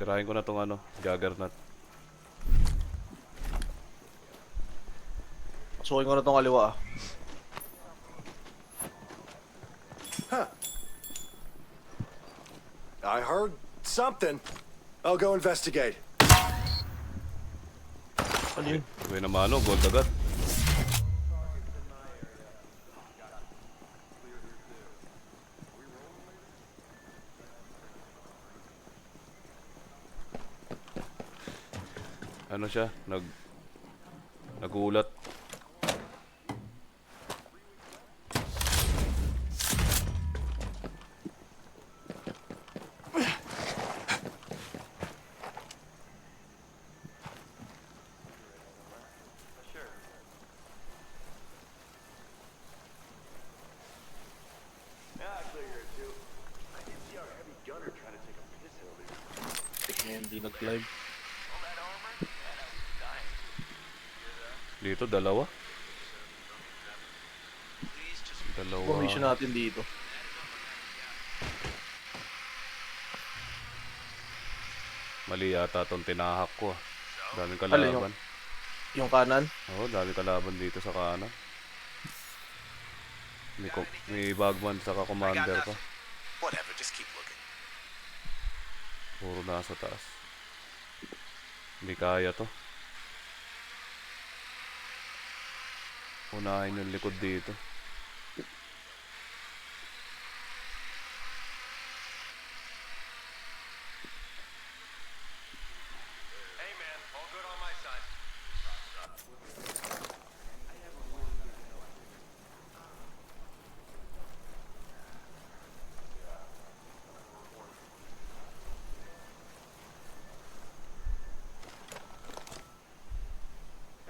Tirahin ko na tong ano, Juggernaut. Pasukin ko na tong kaliwa ah. Huh. I heard something. I'll go investigate. Ano yun? Uy naman ano, gold agad. Ano siya? Nagulat. Hindi nag-live. Dito, dalawa. Formation natin dito. Mali yata itong tinahak ko. Daming Alin kalaban. Yung kanan. Oo, daming kalaban dito sa kanan. May bagman saka commander pa. Whatever, just keep looking. Puro nasa taas. Hindi kaya to. Unahin yung likod dito. Hey man, all good on my side.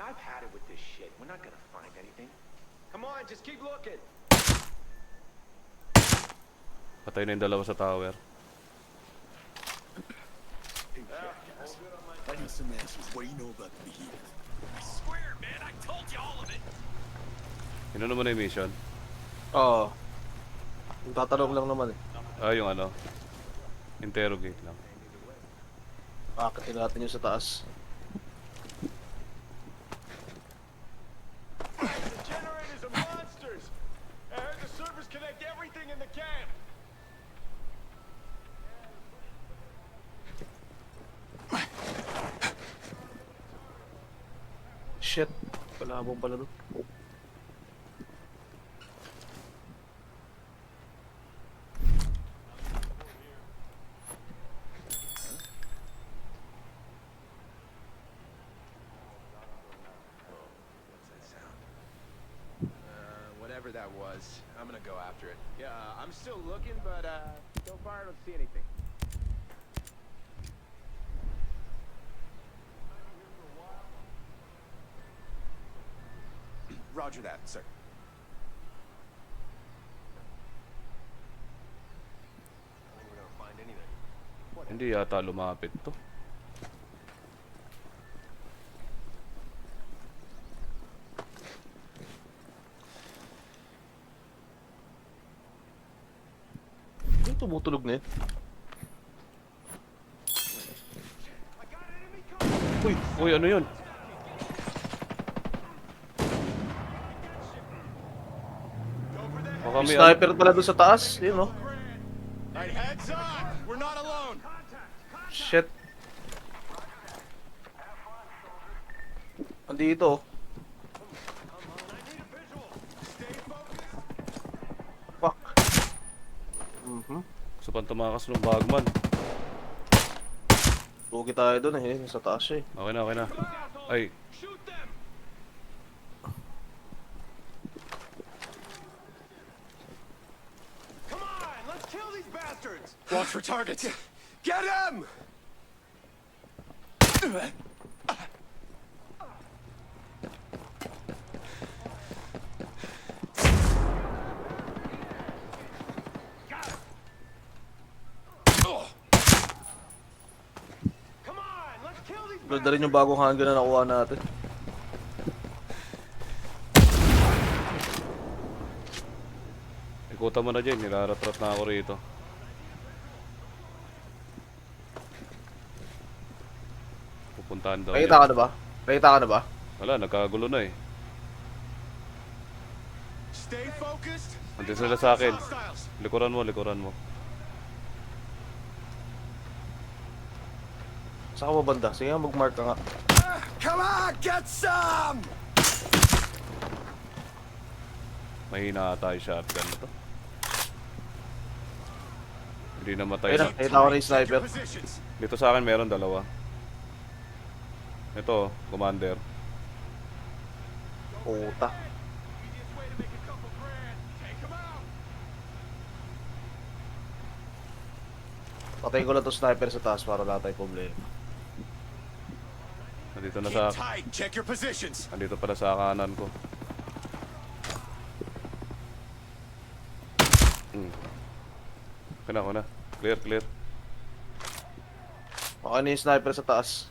I've had it with this shit. We're not gonna find anything. Come on, just keep looking. Patay na yung dalawa sa tower. I need some answers. What do you know about the behemoth? I swear, man, I told you all of it. Inano mo na yung mission? Oo. Yung tatanong lang naman eh. Ah, yung ano. Interrogate lang. Akitin natin yung sa taas. The generators are monsters. I heard the servers connect everything in the camp. Shit. Palabong pala doon. Whatever that was, I'm gonna go after it. Yeah, I'm still looking, but so far I don't see anything. Roger that, sir. We're gonna find anything. Hindi yata lumapit to. Yung tumutulog na yun. Uy! Uy, ano yun? Baka May may sniper pala doon sa taas. Yun oh. Alright, heads up! We're not alone! Shit. Andito oh. Fuck. Gusto pang tumakas ng bagman. Lugi tayo doon eh. Sa taas siya eh. Okay na, okay na. Ay, Shoot them! Come on, let's kill these bastards! Watch for targets! Get him! Come on, let's kill these Ganda rin yung bagong handgun na nakuha natin. ikutan mo na dyan. Niraratrat na ako rito. Puntahan daw Nakita niya. ka na ba? Nakita ka na ba? Wala, nagkagulo na eh. Stay focused. Andun sila sa akin. Hostiles. Likuran mo, likuran mo. Saan ka ba banda? Sige nga, mag-mark ka nga. Come on, get some! Mahina ata yung shotgun na to. Hindi namatay Ayun na, na. nakita ko na yung Check sniper. your positions. Dito sa akin meron dalawa. Ito, commander. Puta. Easiest way to make a couple grand. Take 'em out. Patay ko lang to sniper sa taas para wala tayong problema. Nandito na sa... Keep tight. Check your positions. Nandito pala sa kanan ko. Okay na, okay na. Clear, clear. Okay na yung sniper sa taas.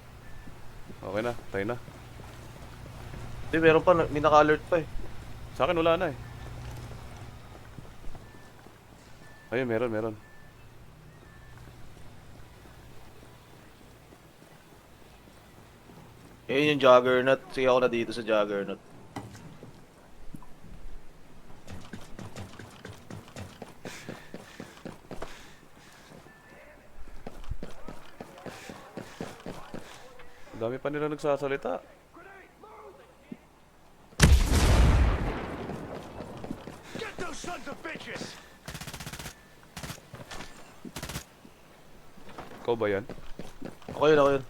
Okay na, tayo na. Hindi, meron pa. May naka-alert pa eh. Sa akin wala na eh. Ayun, meron, meron. Ayun yung Juggernaut. Sige ako na dito sa Juggernaut. Ang dami pa nila nagsasalita. Get those sons of bitches. Ikaw ba yan? Ako yun, ako yun.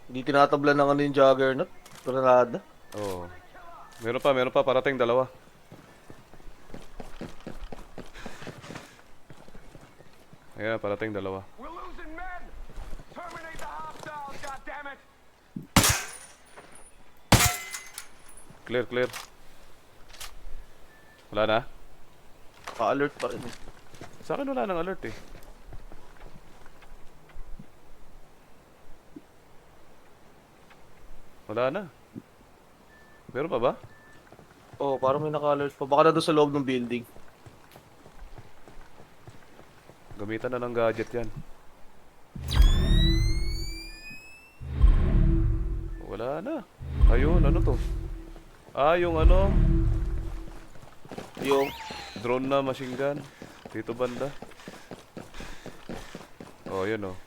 Hindi tinatablan ng ano yung Juggernaut. Granada. Oo. Meron pa. Parating dalawa. Ayan, parating dalawa. We're losing men! Terminate the hostiles, goddammit! Clear, clear. Wala na? Naka-alert pa rin eh. Sa akin wala nang alert eh. Wala na. Meron pa ba? Oo, parang may naka-alert pa. Baka na doon sa loob ng building. Gamitan na ng gadget yan. Wala na. Ayun, ano to? Ah, yung ano? Yung Drone na machine gun. Dito banda. Oh, yun oh.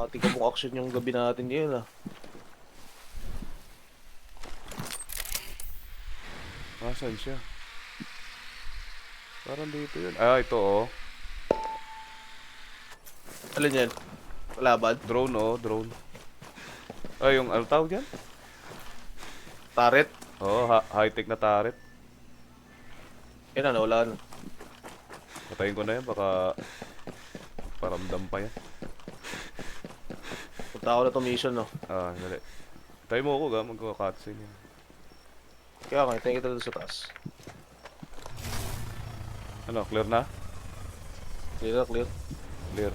mga tigabong action yung gabi natin ngayon ah. Asan siya? Parang dito yun. Ah, ito oh. Alin yan? Kalaban? Drone oh, drone. Ay, yung ano tawag yan? Turret? Oo, high-tech na turret. Yan na, wala na. Patayin ko na yan, baka paramdam pa yan. Punta ako na to mission no. Ah, dali. Tayo mo ako ga, magka-cutscene yan. Kaya nga, tingin kita doon sa taas. Ano, clear na? Clear na, clear. Clear.